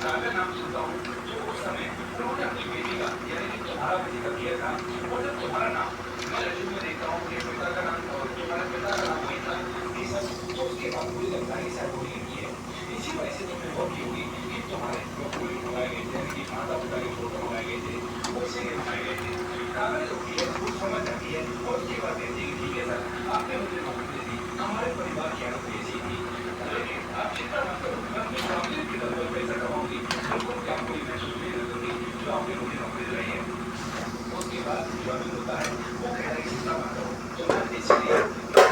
काव्या नाम सुनता हूँ जो उस समय उन्होंने अपनी बेटी का यानी कि तुम्हारा बेटी का किया था। और जब तुम्हारा नाम मैं रिज्यूम में देखता हूँ कि पिता का नाम और तुम्हारे पिता का नाम वही था, ये सब तो उसके बाद मुझे लगता है कि शायद वही लड़की है। इसी वजह से तुमने गौर की होगी कि तुम्हारे जो फूल मंगाए गए थे यानी कि माता पिता के फोटो मंगाए गए थे वो इसीलिए मंगाए गए थे। काव्या जो होती है वो समझ जाती है और उसके बाद कहती है कि ठीक है सर, आपने मुझे नौकरी दे दी, हमारे परिवार की हालत ऐसी थी, लेकिन आप चिंता मत करो, मैं अपनी फैमिली की तरफ से पैसा कमाऊंगी, बिल्कुल भी आपको ये महसूस नहीं होने दूंगी जो आपने मुझे नौकरी दिलाई है। उसके बाद जो अभी होता है वो कह रहा है कि चिंता मत करो, तो मैं इसलिए मुझे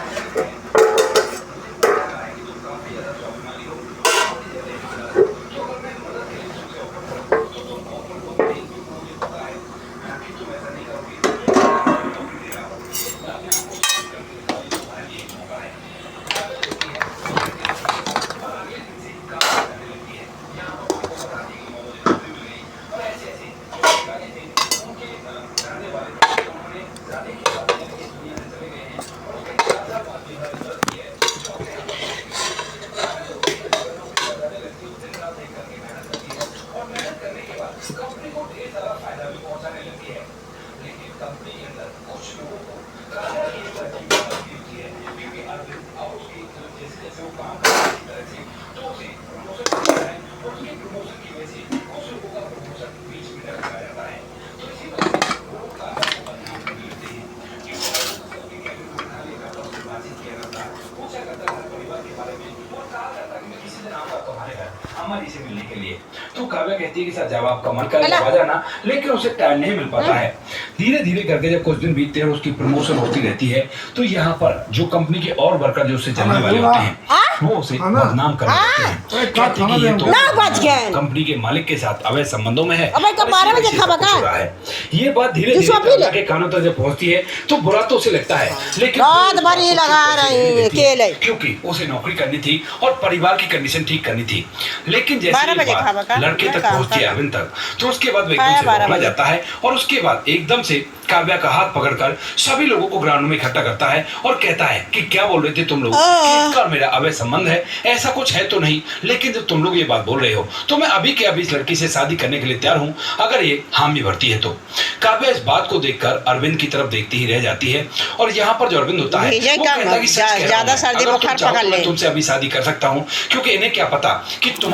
लगा है कि तुम काफी ज्यादा स्वाभिमानी हो, बहुत ही ज्यादा ईमानदार हो, तो अगर मैं मदद के लिए तुमसे ऑफर करूं तो तुम ऑफर को नहीं, क्योंकि मुझे पता है कि तुम ऐसा नहीं करोगे। नौकरी दे रहा हो, मैं अपने आप को साबित करके दिखाऊं, ये तुम्हारे लिए एक मौका है। कागज होती है वो कहती है ठीक है सर, और अगले दिन से काम करने लगती है। यहाँ पर आपको बताती है कि मुझे नौकरी मिल गई और ऐसे ऐसे जो गाने थे उनके जानने वाले थे, उन्होंने जाने के बाद इस दुनिया से चले गए हैं और उसके 4 साल बाद भी हमारी मदद की है, जो अपने आप को नौकरी मिली है। कागज होती है जो नौकरी पर जाने लगती है, दिन रात एक करके मेहनत करती है और मेहनत करने के बाद कंपनी को ढेर सारा फायदा भी पहुंचाने लगती है। लेकिन कंपनी के अंदर कुछ लोगों को काव्या की इस तरह की बात होती है, क्योंकि अरविंद अब उसकी जैसे जैसे वो काम करता है इसी तरह से तो उसे प्रमोशन मिलता है और उसके प्रमोशन की वजह से कुछ लोगों का प्रमोशन बीच में रखा जाता है। तो इसी वजह से लोग काव्या को बदनाम करने लगते हैं, क्योंकि अरविंद सबके कैबिन में उठा लेकर और उससे बातचीत किया करता, पूछा करता घर परिवार के बारे में और कहा करता कि मैं किसी दिन आऊंगा तुम्हारे घर अम्मा जी से मिलने के लिए। तो काव्या कहती है कि सर जब आपका मन करे तो आ जाना, लेकिन उसे टाइम नहीं मिल पाता है। धीरे धीरे करके जब कुछ दिन बीतते हैं और उसकी प्रमोशन होती रहती है तो यहाँ पर जो कंपनी के और वर्कर जो उससे चलने वाले होते हैं वो उसे बदनाम करने लगते हैं, कहते हैं कि ये तो कंपनी के मालिक के साथ अवैध संबंधों में है और इसी वजह से सब कुछ हो रहा है। ये बात धीरे धीरे काव्या के कानों तक जब पहुंचती है तो बुरा तो उसे लगता है, लेकिन क्योंकि उसे नौकरी करनी थी और परिवार की कंडीशन ठीक करनी थी। लेकिन जैसे ये बात लड़के तक पहुंचती है अरविंद तक, तो उसके बाद वो एकदम से बदला जाता है और उसके बाद एकदम से काव्या का हाथ पकड़कर सभी लोगों को ग्राउंड में इकट्ठा करता है और कहता है कि क्या बोल रहे थे तुम लोग कि इसका और मेरा अवैध संबंध है, ऐसा कुछ है तो नहीं, लेकिन जब तुम लोग ये बात बोल रहे हो तो मैं अभी के अभी इस लड़की से शादी करने के लिए तैयार हूं, अगर ये हामी भरती है तो। काव्या इस बात को देखकर अरविंद की तरफ देखती ही रह जाती है और यहाँ पर जो अरविंद होता है वो कहता है कि सच कह रहा हूं मैं, अगर तुम चाहो तो मैं तुमसे अभी शादी कर सकता हूँ, क्योंकि इन्हें क्या पता कि तुम